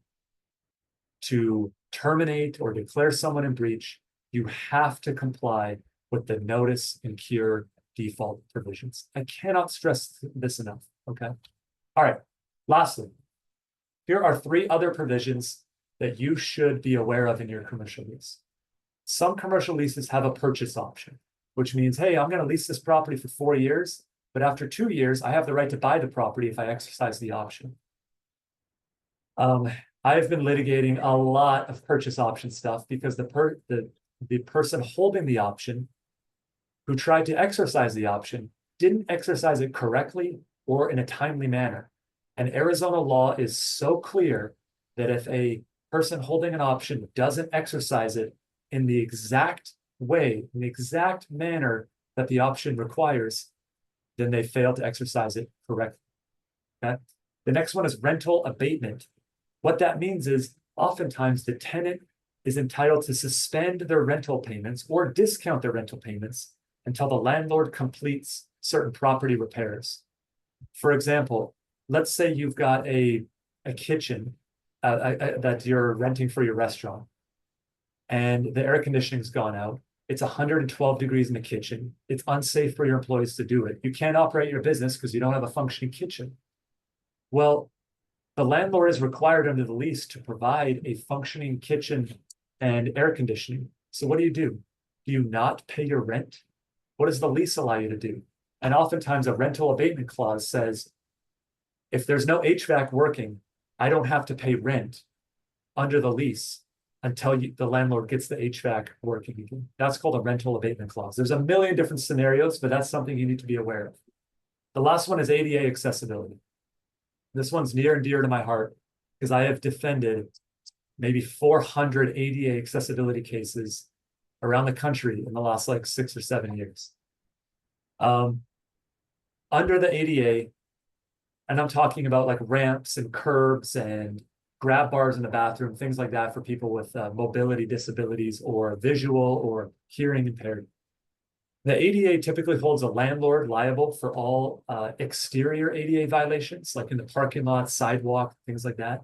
to terminate or declare someone in breach, you have to comply with the notice and cure default provisions. I cannot stress this enough, okay? All right, lastly, here are 3 other provisions that you should be aware of in your commercial lease. Some commercial leases have a purchase option, which means, hey, I'm gonna lease this property for 4 years, but after 2 years, I have the right to buy the property if I exercise the option. I've been litigating a lot of purchase option stuff because the person holding the option who tried to exercise the option didn't exercise it correctly or in a timely manner. And Arizona law is so clear that if a person holding an option doesn't exercise it in the exact way, in the exact manner that the option requires, then they fail to exercise it correctly. Okay? The next one is rental abatement. What that means is oftentimes the tenant is entitled to suspend their rental payments or discount their rental payments until the landlord completes certain property repairs. For example, let's say you've got a kitchen that you're renting for your restaurant, and the air conditioning's gone out. It's 112 degrees in the kitchen. It's unsafe for your employees to do it. You can't operate your business because you don't have a functioning kitchen. Well, the landlord is required under the lease to provide a functioning kitchen and air conditioning. So what do? Do you not pay your rent? What does the lease allow you to do? And oftentimes a rental abatement clause says, if there's no HVAC working, I don't have to pay rent under the lease until the landlord gets the HVAC working again. That's called a rental abatement clause. There's a million different scenarios, but that's something you need to be aware of. The last one is ADA accessibility. This one's near and dear to my heart because I have defended maybe 400 ADA accessibility cases around the country in the last like 6 or 7 years. Under the ADA, and I'm talking about like ramps and curbs and grab bars in the bathroom, things like that for people with mobility disabilities or visual or hearing impaired. The ADA typically holds a landlord liable for all exterior ADA violations, like in the parking lot, sidewalk, things like that.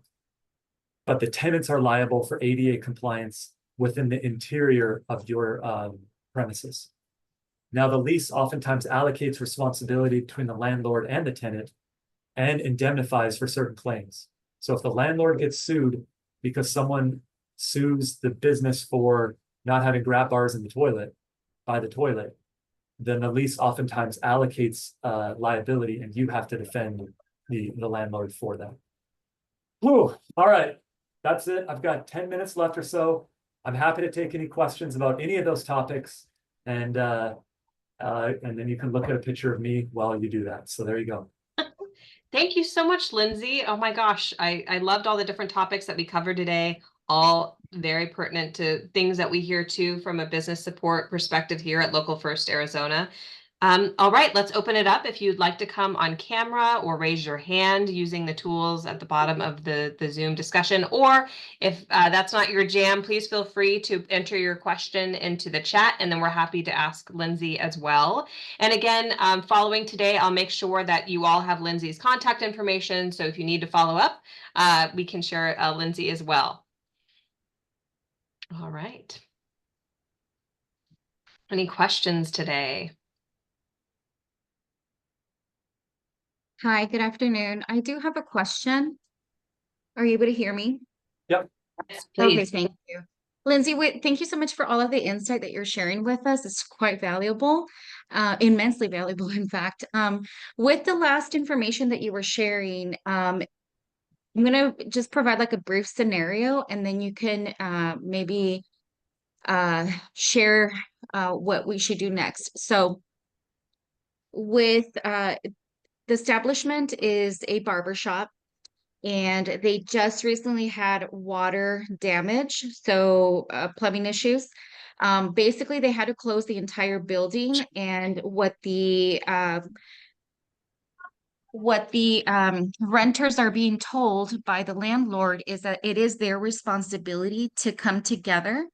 But the tenants are liable for ADA compliance within the interior of your premises. Now, the lease oftentimes allocates responsibility between the landlord and the tenant and indemnifies for certain claims. So if the landlord gets sued because someone sues the business for not having grab bars in the toilet, by the toilet, then the lease oftentimes allocates liability and you have to defend the landlord for that. Whew. All right, that's it. I've got 10 minutes left or so. I'm happy to take any questions about any of those topics. And then you can look at a picture of me while you do that. So there you go. Thank you so much, Lindsay. Oh my gosh, I loved all the different topics that we covered today, all very pertinent to things that we hear too from a business support perspective here at Local First Arizona. All right, let's open it up. If you'd like to come on camera or raise your hand using the tools at the bottom of the Zoom discussion, or if that's not your jam, please feel free to enter your question into the chat, and then we're happy to ask Lindsay as well. And again, following today, I'll make sure that you all have Lindsay's contact information. So if you need to follow up, we can share Lindsay as well. All right. Any questions today? Hi, good afternoon. I do have a question. Are you able to hear me? Yep. Yes, Okay, please. thank you. Lindsay, thank you so much for all of the insight that you're sharing with us. It's quite valuable, immensely valuable, in fact. With the last information that you were sharing, I'm going to just provide like a brief scenario, and then you can maybe share what we should do next. So with the establishment is a barber shop. and they just recently had water damage, so plumbing issues. Basically, they had to close the entire building, and what the renters are being told by the landlord is that it is their responsibility to come together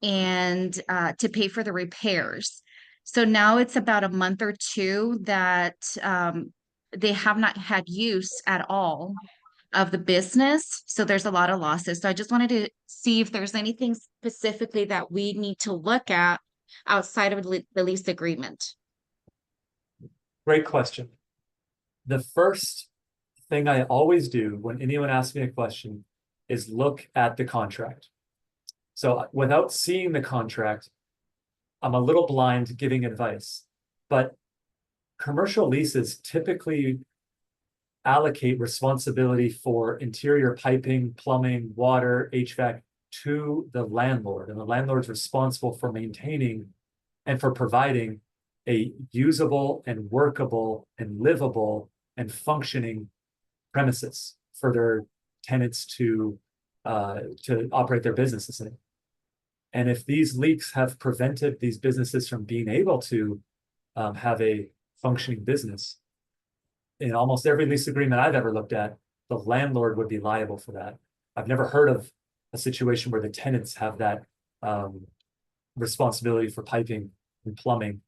and to pay for the repairs. So now it's about a month or two that they have not had use at all of the business. So there's a lot of losses. So I just wanted to see if there's anything specifically that we need to look at outside of the lease agreement. Great question. The first thing I always do when anyone asks me a question is look at the contract. So without seeing the contract, I'm a little blind giving advice, but commercial leases typically allocate responsibility for interior piping, plumbing, water, HVAC to the landlord, and the landlord's responsible for maintaining and for providing a usable and workable and livable and functioning premises for their tenants to operate their businesses in. And if these leaks have prevented these businesses from being able to have a functioning business, in almost every lease agreement I've ever looked at, the landlord would be liable for that. I've never heard of a situation where the tenants have that responsibility for piping and plumbing,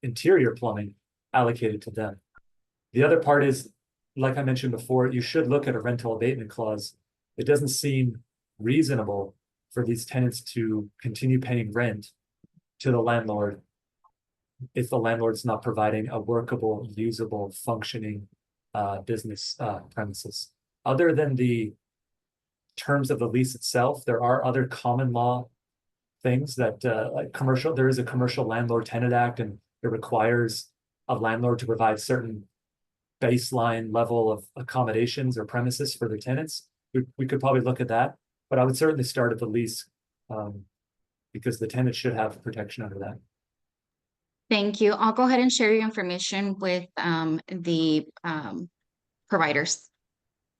interior plumbing, allocated to them. The other part is, like I mentioned before, you should look at a rental abatement clause. It doesn't seem reasonable for these tenants to continue paying rent to the landlord if the landlord's not providing a workable, usable, functioning business premises. Other than the terms of the lease itself, there are other common law things that like there is a commercial landlord tenant act, and it requires a landlord to provide certain baseline level of accommodations or premises for their tenants. We could probably look at that, but I would certainly start at the lease because the tenant should have protection under that. Thank you. I'll go ahead and share your information with the providers.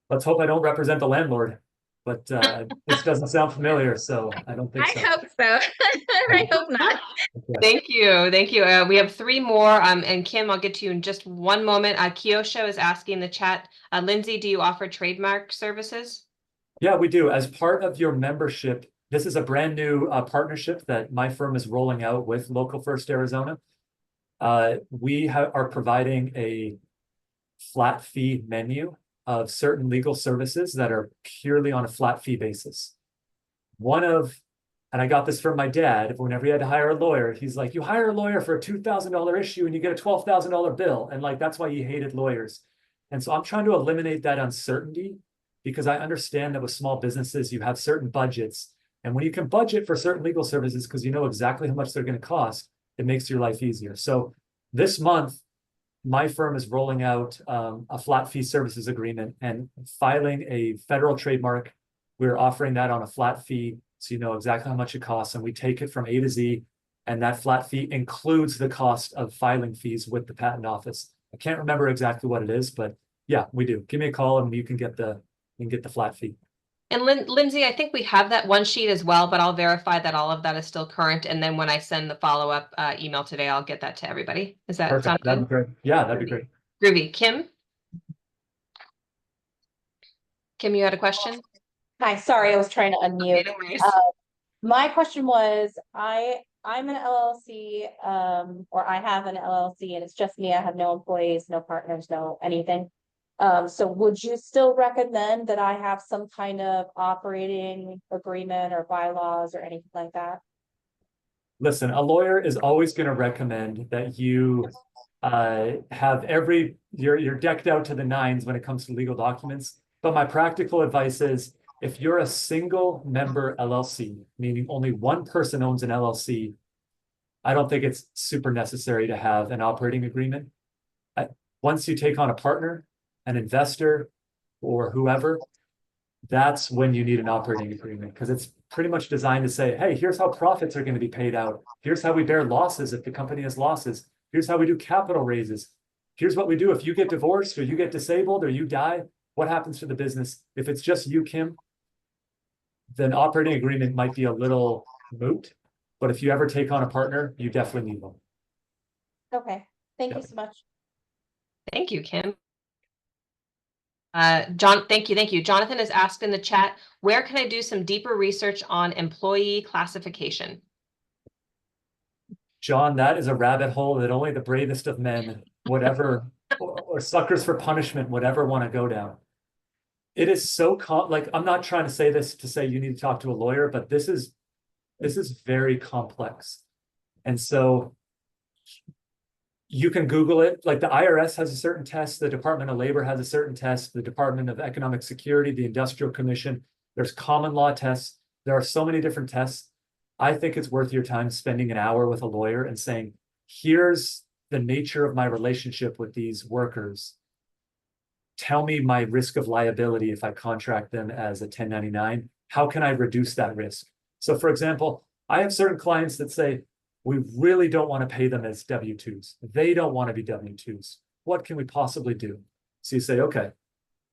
Let's hope I don't represent the landlord, but this doesn't sound familiar, so I don't think so. I hope so. I hope not. Okay. Thank you. Thank you. We have three more. And Kim, I'll get to you in just one moment. Kyosho is asking in the chat, Lindsay, do you offer trademark services? Yeah, we do. As part of your membership, this is a brand new partnership that my firm is rolling out with Local First Arizona. We are providing a flat fee menu of certain legal services that are purely on a flat fee basis. And I got this from my dad, whenever he had to hire a lawyer, he's like, you hire a lawyer for a $2,000 issue and you get a $12,000 bill. And like, that's why he hated lawyers. And so I'm trying to eliminate that uncertainty, because I understand that with small businesses, you have certain budgets. And when you can budget for certain legal services, because you know exactly how much they're going to cost, it makes your life easier. So this month, my firm is rolling out a flat fee services agreement and filing a federal trademark. We're offering that on a flat fee, so you know exactly how much it costs, and we take it from A to Z, and that flat fee includes the cost of filing fees with the patent office. I can't remember exactly what it is, but yeah, we do. Give me a call and you can get the flat fee. And Lindsay, I think we have that one sheet as well, but I'll verify that all of that is still current. And then when I send the follow-up email today, I'll get that to everybody. Does that sound good? That'd be great. Yeah, that'd be great. Groovy. Kim? Kim, you had a question? Hi, sorry, I was trying to unmute. No worries. My question was, I'm an LLC, or I have an LLC, and it's just me. I have no employees, no partners, no anything. So would you still recommend that I have some kind of operating agreement or bylaws or anything like that? Listen, a lawyer is always going to recommend that you have you're decked out to the nines when it comes to legal documents. But my practical advice is, if you're a single member LLC, meaning only one person owns an LLC, I don't think it's super necessary to have an operating agreement. Once you take on a partner, an investor, or whoever, that's when you need an operating agreement, because it's pretty much designed to say, hey, here's how profits are going to be paid out. Here's how we bear losses if the company has losses. Here's how we do capital raises. Here's what we do if you get divorced or you get disabled or you die. what happens to the business? If it's just you, Kim, then operating agreement might be a little moot. But if you ever take on a partner, you definitely need one. Okay, thank Yeah. you so much. Thank you, Kim. Thank you. Jonathan has asked in the chat, where can I do some deeper research on employee classification? John, that is a rabbit hole that only the bravest of men, whatever, or suckers for punishment, would ever want to go down. It is so like, I'm not trying to say this to say you need to talk to a lawyer, but this is very complex. And so you can Google it. Like the IRS has a certain test, the Department of Labor has a certain test, the Department of Economic Security, the Industrial Commission, there's common law tests. There are so many different tests. I think it's worth your time spending an hour with a lawyer and saying, here's the nature of my relationship with these workers. Tell me my risk of liability if I contract them as a 1099. How can I reduce that risk? So for example, I have certain clients that say, we really don't want to pay them as W-2s. They don't want to be W-2s. What can we possibly do? So you say, okay,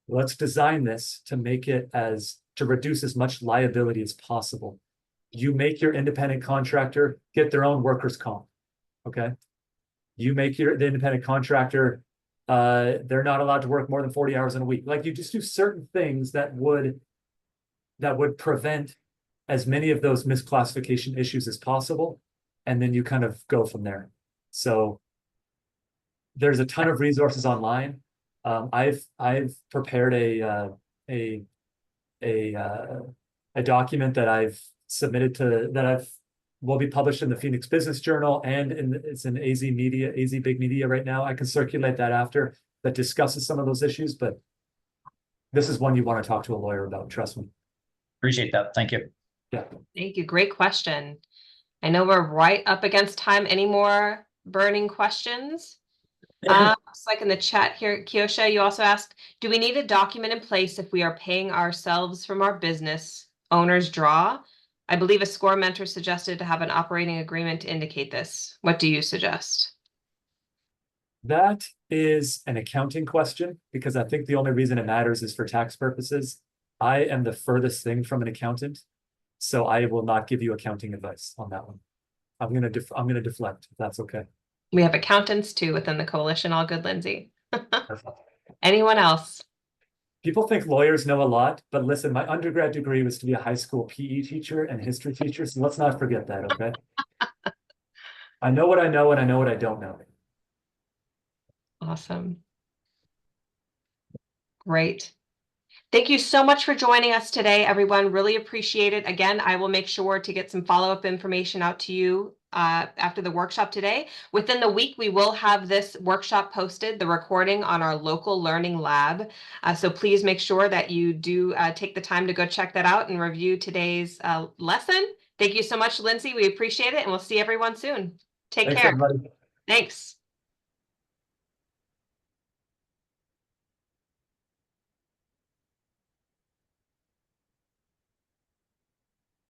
let's design this to make it to reduce as much liability as possible. You make your independent contractor get their own workers' comp, okay? You make the independent contractor, they're not allowed to work more than 40 hours in a week. Like you just do certain things that would prevent as many of those misclassification issues as possible. And then you kind of go from there. So there's a ton of resources online. I've prepared a document that I've submitted will be published in the Phoenix Business Journal, and it's in AZ Big Media right now. I can circulate that after, that discusses some of those issues, but this is one you want to talk to a lawyer about, trust me. Appreciate that. Thank you. Yeah. Thank you. Great question. I know we're right up against time. Any more burning questions? Looks like in the chat here, Kiosha, you also asked, do we need a document in place if we are paying ourselves from our business owner's draw? I believe a SCORE mentor suggested to have an operating agreement to indicate this. What do you suggest? That is an accounting question, because I think the only reason it matters is for tax purposes. I am the furthest thing from an accountant, so I will not give you accounting advice on that one. I'm gonna deflect, if that's okay. We have accountants too within the coalition. All good, Lindsay. Perfect. Anyone else? People think lawyers know a lot, but listen, my undergrad degree was to be a high school PE teacher and history teacher, so let's not forget that, okay? I know what I know, and I know what I don't know. Awesome. Great. Thank you so much for joining us today, everyone. Really appreciate it. Again, I will make sure to get some follow-up information out to you after the workshop today. Within the week, we will have this workshop posted, the recording, on our local learning lab. So please make sure that you do take the time to go check that out and review today's lesson. Thank you so much, Lindsay. We appreciate it, and we'll see everyone soon. Take care. Everybody. Thanks.